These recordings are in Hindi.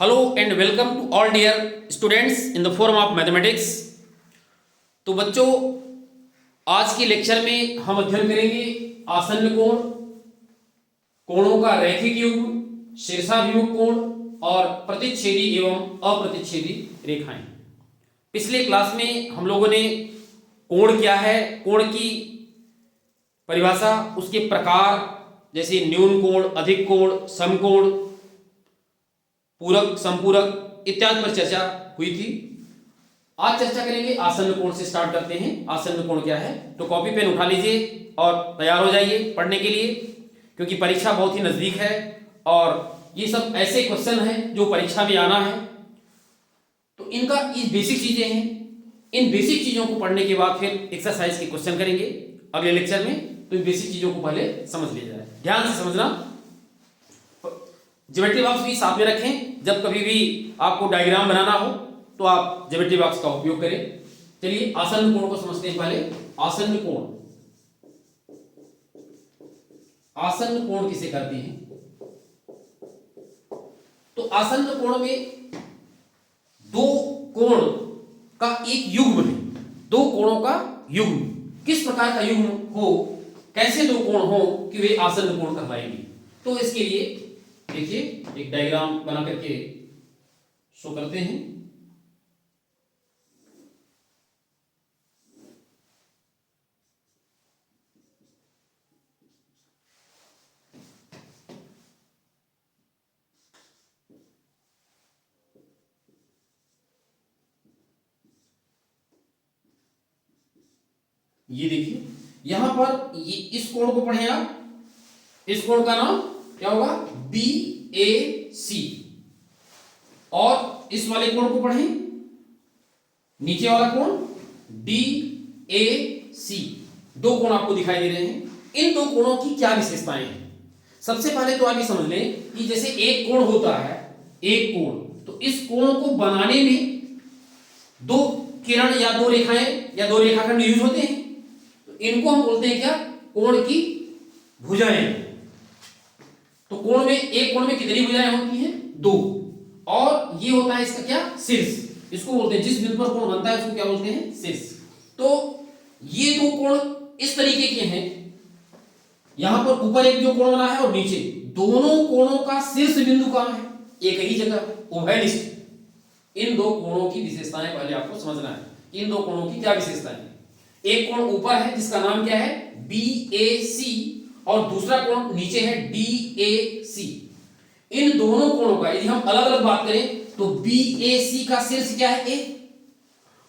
Hello and welcome to all dear students in the form of mathematics. तो बच्चों, आज के लेक्चर में हम अध्ययन करेंगे आसन्न कोण, कोणों का रैखिक युग्म, शीर्षाभिमुख कोण और प्रतिच्छेदी एवं अप्रतिच्छेदी रेखाएं। पिछले क्लास में हम लोगों ने कोण क्या है, कोण की परिभाषा, उसके प्रकार जैसे न्यून कोण, अधिक कोण, समकोण, पूरक, संपूरक इत्यादि पर चर्चा हुई थी। आज चर्चा करेंगे आसन्न कोण से। स्टार्ट करते हैं। आसन्न कोण क्या है? तो कॉपी पेन उठा लीजिए और तैयार हो जाइए पढ़ने के लिए, क्योंकि परीक्षा बहुत ही नजदीक है और ये सब ऐसे क्वेश्चन हैं जो परीक्षा में आना है। तो इनका ये बेसिक चीजें हैं। इन बेसिक चीजों को पढ़ने के बाद फिर एक्सरसाइज के क्वेश्चन करेंगे अगले लेक्चर में। तो इन बेसिक चीजों को पहले समझ लिया जाए। ध्यान से समझना। ज्योमेट्री बॉक्स भी साथ में रखें। जब कभी भी आपको डायग्राम बनाना हो तो आप ज्योमेट्री बॉक्स का उपयोग करें। चलिए आसन्न कोण को समझते हैं पहले। आसन्न कोण, आसन्न कोण किसे कहते हैं? तो आसन्न कोण में दो कोण का एक युग्म है। दो कोणों का युग्म। किस प्रकार का युग्म हो, कैसे दो कोण हो कि वे आसन्न कोण कहलाएंगे? तो इसके लिए देखिए एक डायग्राम बना करके शो करते हैं। ये देखिए यहां पर ये इस कोण को पढ़ें आप। इस कोण का नाम क्या होगा? BAC। और इस वाले कोण को पढ़ें, नीचे वाला कोण DAC। दो कोण आपको दिखाई दे रहे हैं। इन दो कोणों की क्या विशेषताएं हैं? सबसे पहले तो आप ये समझ लें कि जैसे एक कोण होता है, एक कोण, तो इस कोण को बनाने में दो किरण या दो रेखाएं या दो रेखाखंड यूज होते हैं। तो इनको हम बोलते हैं क्या? कोण की भुजाएं। तो कोण में, एक कोण में कितनी भुजाएं होती हैं? दो। और ये होता है इसका क्या? शीर्ष। इसको बोलते हैं, जिस बिंदु पर कोण बनता है उसको क्या बोलते हैं? शीर्ष। तो ये दो कोण इस तरीके के हैं। यहां पर ऊपर एक जो कोण बना है और नीचे, दोनों कोणों का शीर्ष बिंदु कहां है? एक ही जगह, उभयनिष्ठ। इन दो कोणों की विशेषताएं पहले आपको समझना है। इन दो कोणों की क्या विशेषताएं हैं? एक कोण ऊपर है जिसका नाम क्या है? BAC। और दूसरा कोण नीचे है DAC। इन दोनों कोणों का यदि हम अलग अलग बात करें तो BAC का शीर्ष क्या है? A।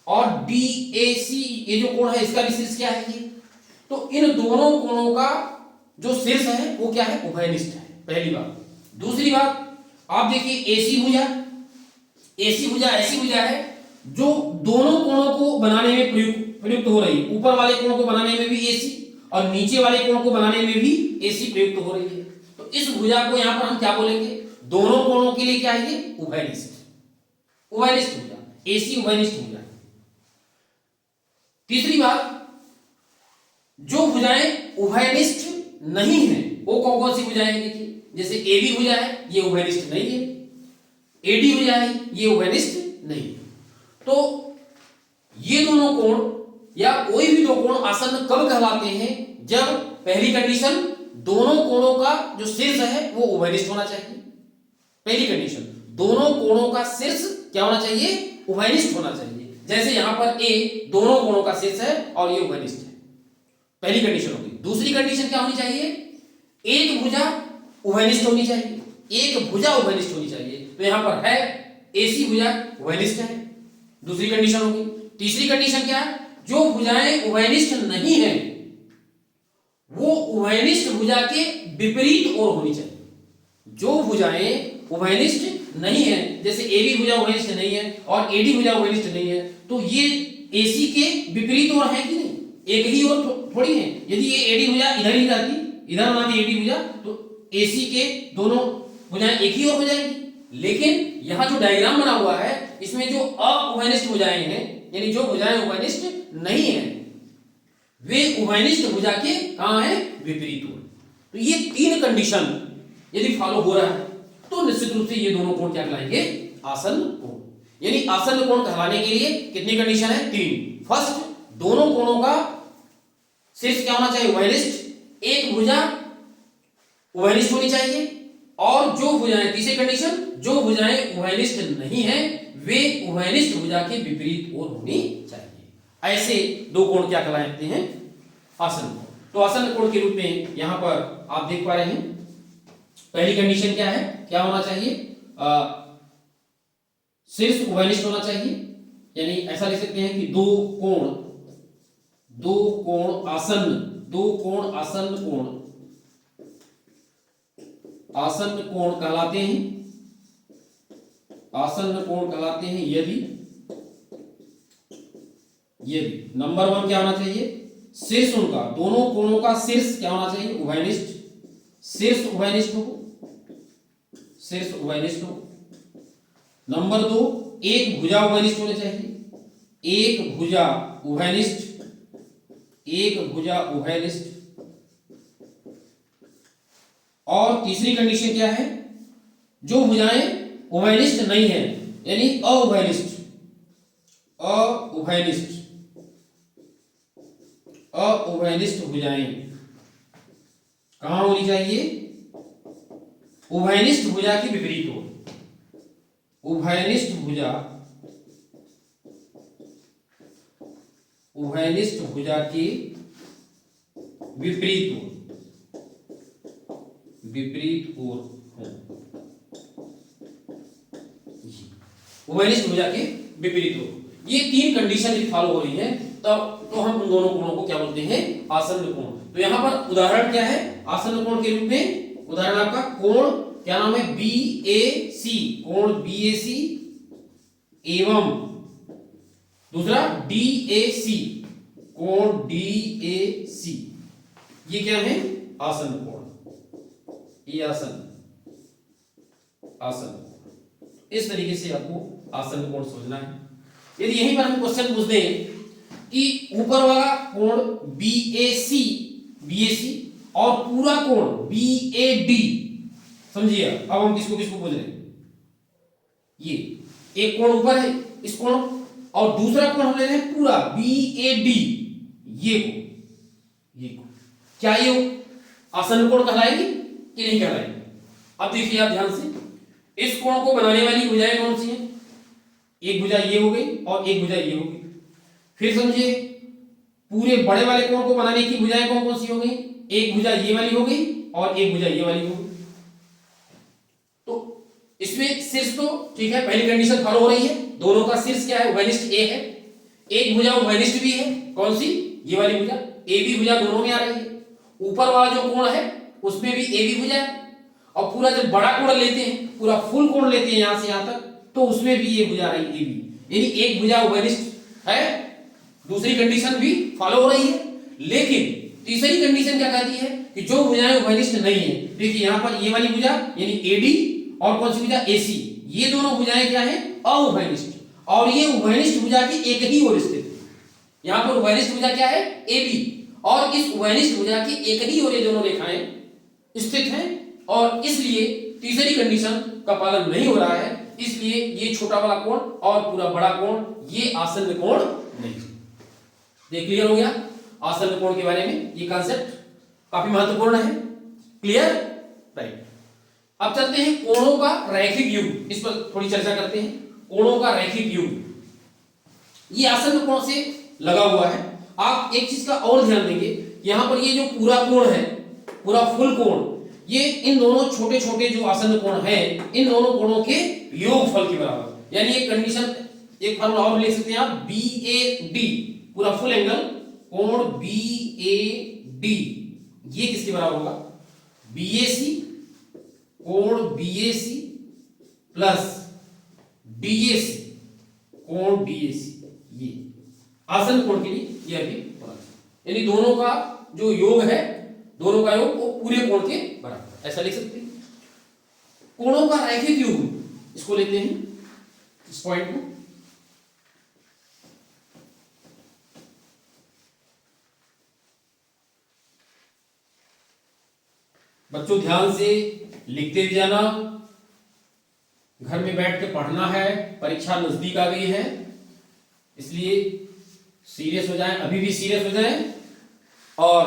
और DAC ये जो कोण है इसका भी शीर्ष क्या है? ये। तो इन दोनों कोणों का जो शीर्ष है वो क्या है? उभयनिष्ठ है। पहली बात। दूसरी बात, आप देखिए AC भुजा, AC भुजा ऐसी भुजा है जो दोनों कोणों को बनाने में प्रयुक्त हो रही है। ऊपर वाले कोण को बनाने में भी AC और नीचे वाले कोण को बनाने में भी AC प्रयुक्त हो रही है। तो इस भुजा को यहां पर हम क्या बोलेंगे? दोनों कोणों के लिए क्या है? ये उभयनिष्ठ, उभयनिष्ठ भुजा, AC उभयनिष्ठ भुजा। तीसरी बात, जो भुजाएं उभयनिष्ठ नहीं है वो कौन कौन सी भुजाएं हैं? देखिए जैसे AB भुजा है, ये उभयनिष्ठ नहीं है। AD भुजा है, ये उभयनिष्ठ नहीं है। तो ये दोनों कोण या कोई भी दो कोण आसन्न कब कहलाते हैं? जब पहली कंडीशन, दोनों कोणों का जो शीर्ष है वो उभयनिष्ठ होना चाहिए। पहली कंडीशन, दोनों कोणों का शीर्ष क्या होना चाहिए? उभयनिष्ठ होना चाहिए। जैसे यहां पर A, दोनों कोणों का शीर्ष है और ये उभयनिष्ठ है। पहली कंडीशन होगी। दूसरी कंडीशन क्या होनी चाहिए? एक भुजा उभयनिष्ठ होनी चाहिए। एक भुजा उभयनिष्ठ होनी चाहिए। तो यहां पर है AC भुजा उभयनिष्ठ है, दूसरी कंडीशन होगी। तीसरी कंडीशन क्या है? जो भुजाएं उभयनिष्ठ नहीं है वो उभयनिष्ठ भुजा के विपरीत ओर होनी चाहिए। जो भुजाएं उभयनिष्ठ नहीं है, जैसे AB भुजा उभयनिष्ठ नहीं है और AD भुजा उभयनिष्ठ नहीं है, तो ये AC के विपरीत ओर है कि नहीं? एक ही ओर थोड़ी है। यदि ये AD भुजा इधर ही रहती, इधर बनाती AD भुजा, तो AC के दोनों भुजाएं एक ही ओर हो जाएंगी। लेकिन यहां जो डायग्राम बना हुआ है इसमें जो अउभयनिष्ठ भुजाएं हैं, यानी जो भुजाएं उभयनिष्ठ नहीं है, वे उभयनिष्ठ भुजा के कहां है? विपरीत ओर। तो ये तीन कंडीशन यदि फॉलो हो रहा है तो निश्चित रूप से ये दोनों कोण क्या कहलाएंगे? आसन्न कोण। यानी आसन्न कोण कहलाने के लिए कितनी कंडीशन है? 3। फर्स्ट, दोनों कोणों का शीर्ष क्या होना चाहिए? उभयनिष्ठ। एक भुजा उभयनिष्ठ होनी चाहिए। और जो भुजाएं, तीसरी कंडीशन, जो भुजाएं उभयनिष्ठ नहीं है वे उभयनिष्ठ भुजा के विपरीत ओर होनी चाहिए। ऐसे दो कोण क्या कहलाते हैं? आसन्न कोण। तो आसन्न कोण के रूप में यहां पर आप देख पा रहे हैं, पहली कंडीशन क्या है? क्या होना चाहिए? शीर्ष उभयनिष्ठ होना चाहिए। यानी ऐसा लिख सकते हैं कि दो कोण आसन्न कोण कहलाते हैं। आसन्न कोण कहलाते हैं यदि नंबर 1 क्या होना चाहिए? शीर्ष उनका, दोनों कोणों का शीर्ष क्या होना चाहिए? उभयनिष्ठ। शीर्ष उभयनिष्ठ हो। नंबर 2, एक भुजा उभयनिष्ठ होने चाहिए। एक भुजा उभयनिष्ठ। और तीसरी कंडीशन क्या है? जो भुजाएं उभयनिष्ठ नहीं है, यानी अउभयनिष्ठ भुजाएं कहां होनी चाहिए? उभयनिष्ठ भुजा के विपरीत हो। उभयनिष्ठ भुजा के विपरीत ओर हो। उभयनिष्ठ भुजा के विपरीत हो। ये 3 कंडीशन यदि फॉलो हो रही है तब तो हम उन दोनों कोणों को क्या बोलते हैं? आसन्न कोण। तो यहां पर उदाहरण क्या है आसन्न कोण के रूप में? उदाहरण आपका कोण क्या नाम है? BAC। कोण BAC एवं दूसरा DAC, कोण DAC। ये क्या है? आसन्न कोण। ये आसन्न कोण। इस तरीके से आपको आसन्न कोण समझना है। यदि यहीं पर हम क्वेश्चन पूछ दें कि ऊपर वाला कोण BAC और पूरा कोण BAD, समझिए अब हम किसको बोल रहे हैं? ये एक कोण ऊपर है इस कोण, और दूसरा कोण हम ले रहे हैं पूरा BAD, ये को क्या ये आसन्न कोण कहलाएगी कि नहीं कहलाएगी? अब देखिए आप ध्यान से, इस कोण को बनाने वाली भुजाएं कौन सी हैं? एक भुजा ये हो गई और एक भुजा ये हो गई। फिर समझिए पूरे बड़े वाले कोण को बनाने की भुजाएं कौन कौन सी हो गई? एक भुजा ये वाली हो गई और एक भुजा ये वाली हो गई। तो इसमें शीर्ष तो ठीक है, पहली कंडीशन फॉलो हो रही है, दोनों का शीर्ष क्या है? उभयनिष्ठ A है। एक भुजा उभयनिष्ठ भी है, कौन सी? ये वाली भुजा। AB भुजा दोनों में आ रही है। ऊपर वाला जो कोण है उसमें भी AB भुजा है, और पूरा जब बड़ा कोण लेते हैं, पूरा फुल कोण लेते हैं यहां से यहां तक, तो उसमें भी ये भुजा आई AB। यानी एक भुजा उभयनिष्ठ है, दूसरी कंडीशन भी फॉलो हो रही है। लेकिन तीसरी कंडीशन क्या कहती है कि जो भुजाएं उभयनिष्ठ नहीं है, देखिए यहां पर ये वाली भुजा यानी AD और कौन सी भुजा? AC, ये दोनों भुजाएं क्या है? अउभयनिष्ठ। और ये उभयनिष्ठ भुजा की एक ही ओर स्थित है। यहां पर उभयनिष्ठ भुजा क्या है? AB, और इस उभयनिष्ठ भुजा की एक ही ओर ये दोनों रेखाएं स्थित हैं, और इसलिए तीसरी कंडीशन का पालन नहीं हो रहा है। इसलिए ये छोटा वाला कोण और पूरा बड़ा कोण ये आसन्न कोण नहीं। देख क्लियर हो गया आसन्न कोण के बारे में? ये कॉन्सेप्ट काफी महत्वपूर्ण है। क्लियर? राइट। अब चलते हैं कोणों का रैखिक युग्म, इस पर थोड़ी चर्चा करते हैं। कोणों का रैखिक युग्म ये आसन्न कोण से लगा हुआ है। आप एक चीज का और ध्यान देंगे, यहां पर ये जो पूरा कोण है, पूरा फुल कोण, ये इन दोनों छोटे छोटे जो आसन्न कोण है, इन दोनों कोणों के योगफल के बराबर। यानी एक कंडीशन, एक फार्मूला और लिख सकते हैं आप, BAD पूरा फुल एंगल कोण BAD, ये किसके बराबर होगा? BAC, कोण BAC प्लस DAC, कोण DAC। ये आसन्न कोण के लिए ये अभी बना, यानी दोनों का जो योग है, दोनों का योग वो पूरे कोण के बराबर, ऐसा लिख सकते हैं। कोणों का रैखिक युग्म, इसको लेते हैं इस पॉइंट को। बच्चों ध्यान से लिखते भी जाना, घर में बैठ के पढ़ना है, परीक्षा नजदीक आ गई है, इसलिए सीरियस हो जाएं, अभी भी सीरियस हो जाएं और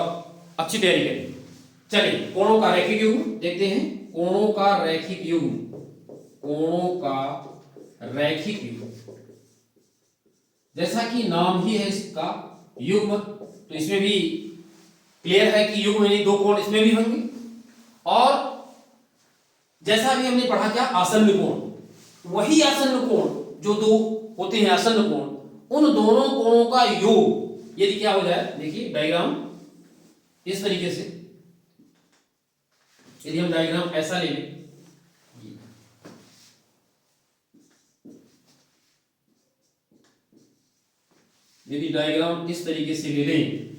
अच्छी तैयारी करें। चलिए कोणों का रैखिक युग्म देखते हैं। कोणों का रैखिक युग्म, कोणों का रैखिक युग्म, जैसा कि नाम ही है इसका युग्म, तो इसमें भी क्लियर है कि युग्म यानी दो कोण इसमें भी होंगे। और जैसा भी हमने पढ़ा क्या, आसन्न कोण, वही आसन्न कोण जो दो होते हैं आसन्न कोण, उन दोनों कोणों का योग यदि क्या हो जाए, देखिए डायग्राम इस तरीके से, यदि हम डायग्राम ऐसा ले लें, यदि डायग्राम इस तरीके से ले लें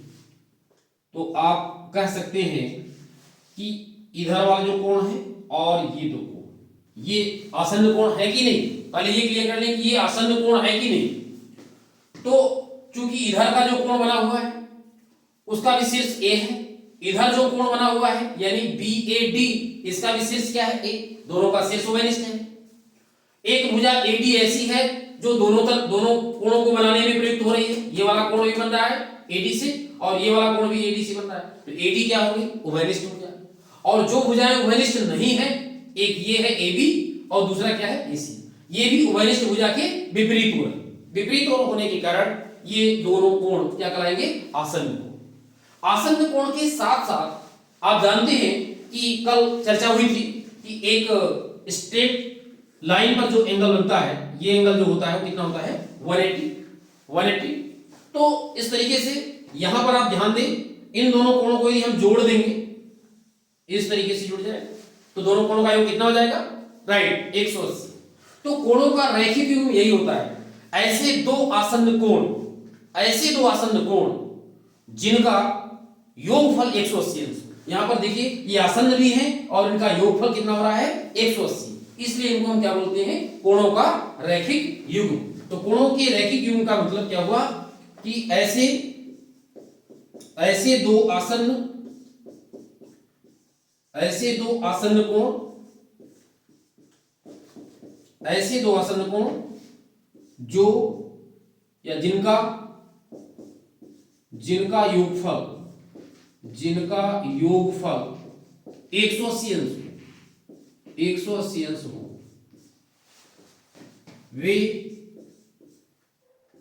तो आप कह सकते हैं कि इधर वाला जो कोण है और ये दो कोण, ये आसन्न कोण है कि नहीं, पहले ये क्लियर कर लें कि ये आसन्न कोण है कि नहीं। तो चूंकि इधर का जो कोण बना हुआ है उसका भी शीर्ष ए है, इधर जो कोण बना हुआ है यानी BAD, इसका भी शीर्ष क्या है, ए, दोनों का शीर्ष ओवेनिष्ठ है। एक भुजा AD ऐसी है जो दोनों कोणों को बनाने में प्रयुक्त हो रही है, ये वाला कोण भी बन रहा है AD से और ये वाला कोण भी AD से बन रहा है, तो AD क्या होगी, उभयनिष्ठ हो गया। और जो भुजाएं उभयनिष्ठ नहीं है, एक ये है AB और दूसरा क्या है AC, ये भी उभयनिष्ठ भुजा के विपरीत हो रहे, विपरीत होने के कारण ये दोनों कोण क्या कहलाएंगे, आसन्न कोण। आसन्न कोण के साथ साथ आप जानते हैं कि कल चर्चा हुई थी कि एक स्ट्रेट लाइन पर जो एंगल बनता है, ये एंगल जो होता है वो कितना होता है, 180। तो इस तरीके से यहां पर आप ध्यान दें, इन दोनों कोणों को यदि हम जोड़ देंगे, इस तरीके से जुड़ जाए तो दोनों कोणों का योग कितना हो जाएगा, राइट, 180। तो कोणों का रैखिक युग्म यही होता है, ऐसे दो आसन्न कोण जिनका योगफल 180 अंश। यहां पर देखिए ये आसन्न भी है और इनका योगफल कितना हो रहा है, 180, इसलिए इनको हम क्या बोलते हैं, कोणों का रैखिक युग्म। तो कोणों के रैखिक युग्म का मतलब क्या हुआ कि ऐसे दो आसन्न कोण जो या जिनका योगफल 180 अंश हो, वे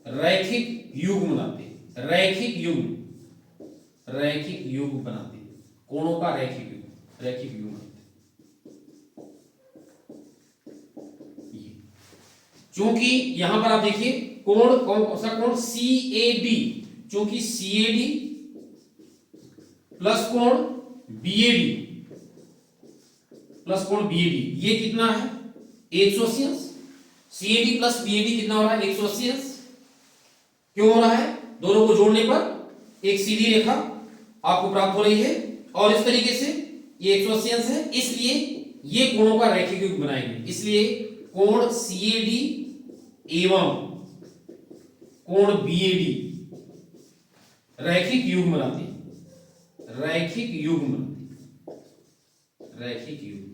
रैखिक युग्म बनाते हैं, रैखिक युग्म बनाते हैं, कोणों का रैखिक युग्म बनाते हैं। चूंकि यहां पर आप देखिए कोण कौन सा कोण, CAD, चूंकि CAD प्लस कोण BAD ये कितना है, 180 अंश। CAD प्लस BAD कितना हो रहा है, 180 अंश। क्यों हो रहा है, दोनों को जोड़ने पर एक सीधी रेखा आपको प्राप्त हो रही है और इस तरीके से ये 180 अंश है, इसलिए ये कोणों का रैखिक युग्म बनाएंगे। इसलिए कोण CAD एवं कोण BAD रैखिक युग्म बनाते हैं, रैखिक युग्म,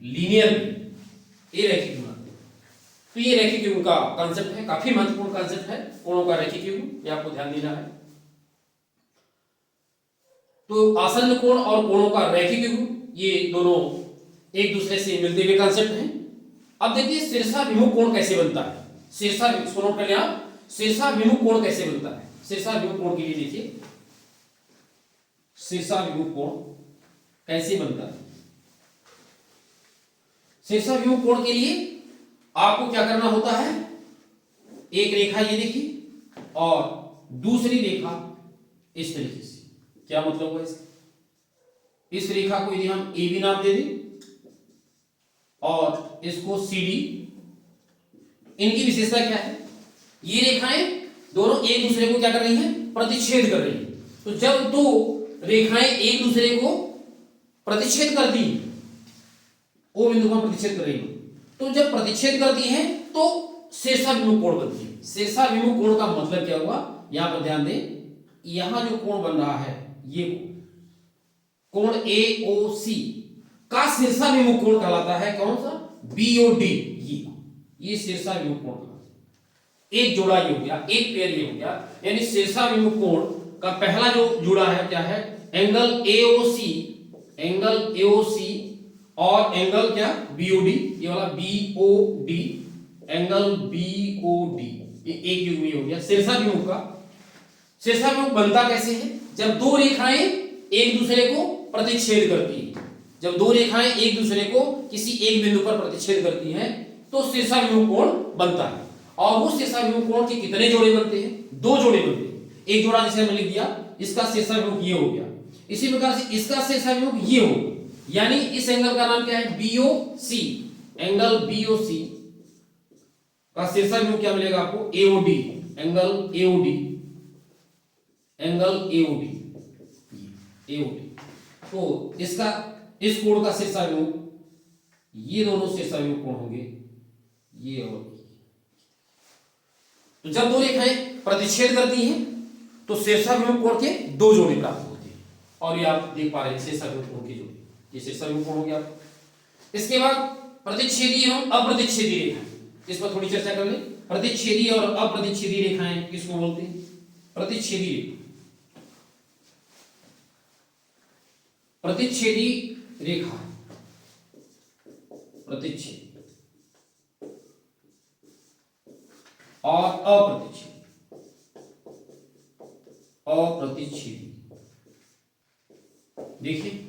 लीनियर, ये रैखिक युग्म बनाते हैं। तो ये रैखिक युग्म का कांसेप्ट है, काफी महत्वपूर्ण कांसेप्ट है कोणों का रैखिक युग्म, ये आपको ध्यान देना है। तो आसन्न कोण और कोणों का रैखिक युग्म ये दोनों एक दूसरे से मिलते हुए कांसेप्ट हैं। अब देखिए शीर्षाभिमुख कोण कैसे बनता है, इसको नोट कर लिया, शीर्षाभिमुख कोण कैसे बनता है। शीर्षाभिमुख कोण के लिए देखिए, शीर्षाभिमुख कोण कैसे बनता है। शीर्षाभिमुख कोण के लिए आपको क्या करना होता है, एक रेखा ये देखिए और दूसरी रेखा इस तरीके से, क्या मतलब हुआ इसका, इस रेखा को यदि हम AB नाम दे दें और इसको CD, इनकी विशेषता क्या है, ये रेखाएं दोनों एक दूसरे को क्या कर रही हैं, प्रतिच्छेद कर रही हैं। तो जब दो रेखाएं एक दूसरे को प्रतिच्छेद करती हैं, O बिंदु पर प्रतिच्छेद कर रही है, तो जब प्रतिच्छेद करती हैं तो शीर्षाभिमुख कोण बनती है। शीर्षाभिमुख कोण का मतलब क्या हुआ, यहां पर ध्यान दें, यहां जो कोण बन रहा है ये कोण AOC का शीर्षाभिमुख कोण कहलाता है, कौन सा, BOD। ये शीर्षाभिमुख कोण का एक जोड़ा ये हो गया, एक पेयर ये हो गया। यानी शीर्षाभिमुख कोण का पहला जो जुड़ा है क्या है, एंगल AOC, एंगल AOC और एंगल क्या BOD, ये वाला BOD, एंगल BOD, ये एक युग्म हो गया शीर्षाभिमुख का। शीर्षाभिमुख बनता कैसे है, जब दो रेखाएं एक दूसरे को प्रतिच्छेद करती है। जब दो रेखाएं एक दूसरे को किसी एक बिंदु पर प्रतिच्छेद करती हैं तो शीर्षाभिमुख कोण बनता है। और वो शीर्षाभिमुख कोण के कितने जोड़े बनते हैं, दो जोड़े बनते हैं। एक जोड़ा जैसे हमने लिख दिया, इसका शीर्षाभिमुख ये हो गया, इसी प्रकार से इसका शीर्षाभिमुख ये हो, यानी इस एंगल का नाम क्या है BOC, एंगल BOC का शीर्षाभिमुख क्या मिलेगा आपको AOD, angle AOD, angle AOD, तो इसका इस कोण का शीर्षाभिमुख, ये दोनों शीर्षाभिमुख कोण होंगे ये और ये। तो जब दो रेखाएं प्रतिच्छेद करती हैं तो शीर्षाभिमुख कोण के दो जोड़े प्राप्त होते हैं। और ये आप देख पा रहे हैं शीर्षाभिमुख कोण के जोड़े, ये शीर्षाभिमुख कोण हो गया। इसके बाद प्रतिच्छेदी एवं अप्रतिच्छेदी रेखाएं, इस पर थोड़ी चर्चा कर लें। प्रतिच्छेदी और अप्रतिच्छेदी रेखाएं किसको बोलते हैं, प्रतिच्छेदी रेखा, प्रतिच्छेदी रेखा, प्रतिच्छेदी और अप्रतिच्छेदी, अप्रतिच्छेदी। देखिए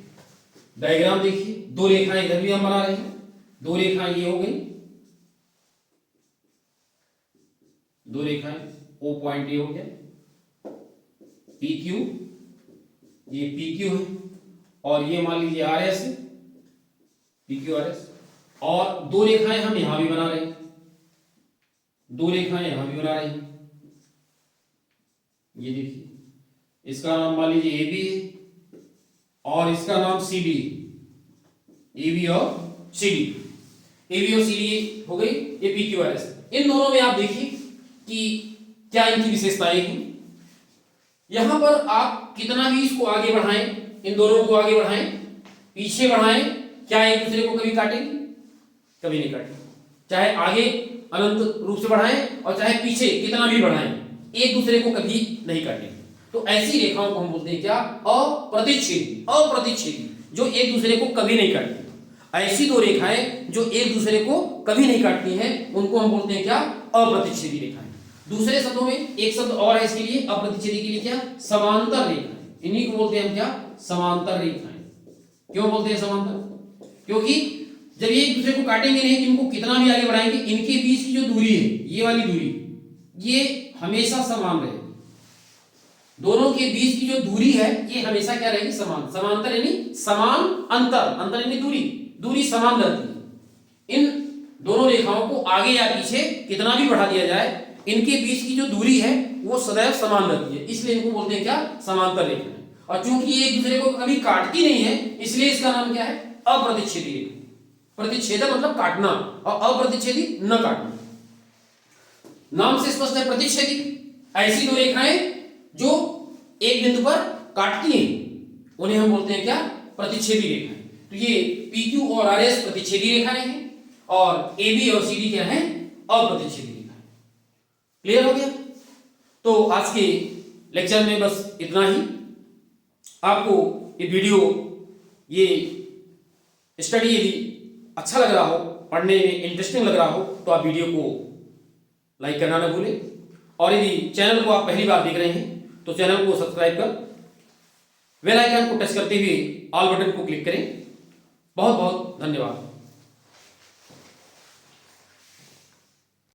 डायग्राम देखिए, दो रेखाएं इधर भी हम बना रहे हैं, दो रेखाएं ये हो गई, दो रेखाएं O पॉइंट ये हो गया, PQ, ये PQ है और ये मान लीजिए RS है, PQ RS। और दो रेखाएं हम यहां भी बना रहे हैं, दो रेखाएं यहां भी बना रहे हैं। ये देखिए, इसका नाम मान लीजिए AB है और इसका नाम CD, AB और CD, AB और CD हो गई, ये PQ RS। इन दोनों में आप देखिए कि क्या इनकी विशेषताएं हैं। यहां पर आप कितना भी इसको आगे बढ़ाएं, इन दोनों को आगे बढ़ाएं पीछे बढ़ाएं, क्या एक दूसरे को कभी काटेंगे, कभी नहीं काटेंगे। चाहे आगे अनंत रूप से बढ़ाएं और चाहे पीछे कितना भी बढ़ाएं, एक दूसरे को कभी नहीं काटेंगे। तो ऐसी रेखाओं को हम बोलते हैं क्या, अप्रतिच्छेदी, अप्रतिच्छेदी, जो एक दूसरे को कभी नहीं काटती। ऐसी दो रेखाएं जो एक दूसरे को कभी नहीं काटती हैं उनको हम बोलते हैं क्या, अप्रतिच्छेदी रेखाएं। दूसरे शब्दों में एक शब्द और है इसके लिए, अप्रतिच्छेदी के लिए क्या, समांतर रेखाएं। इन्हीं को बोलते हैं हम क्या, समांतर रेखाएं। क्यों बोलते हैं समांतर, क्योंकि जब ये एक दूसरे को काटेंगे नहीं, इनको कितना भी आगे बढ़ाएंगे, इनके बीच की जो दूरी है, ये वाली दूरी, ये हमेशा समान रहेगी। दोनों के बीच की जो दूरी है ये हमेशा क्या रहेगी, समान। समांतर यानी समान, अंतर, अंतर यानी दूरी, दूरी समान रहती है। इन दोनों रेखाओं को आगे या पीछे कितना भी बढ़ा दिया जाए, इनके बीच की जो दूरी है वो सदैव समान रहती है, इसलिए इनको बोलते हैं क्या, समांतर रेखाएं। और चूंकि ये एक दूसरे को कभी काटती नहीं है, इसलिए इसका नाम क्या है, अप्रतिच्छेदी रेखा। प्रतिच्छेदक मतलब काटना और अप्रतिच्छेदी न काटना। नाम से स्पष्ट है, प्रतिच्छेदी ऐसी दो रेखाएं जो एक बिंदु पर काटती हैं उन्हें हम बोलते हैं क्या, प्रतिच्छेदी रेखाएं। तो ये PQ और RS प्रतिच्छेदी रेखाएं हैं और AB और CD क्या है, अप्रतिच्छेदी रेखाएं। क्लियर हो गया। तो आज के लेक्चर में बस इतना ही। आपको ये वीडियो, ये स्टडी यदि अच्छा लग रहा हो, पढ़ने में इंटरेस्टिंग लग रहा हो, तो आप वीडियो को लाइक करना ना भूलें। और यदि चैनल को आप पहली बार देख रहे हैं तो चैनल को सब्सक्राइब कर बेल आइकन को टच करते हुए ऑल बटन को क्लिक करें। बहुत बहुत धन्यवाद।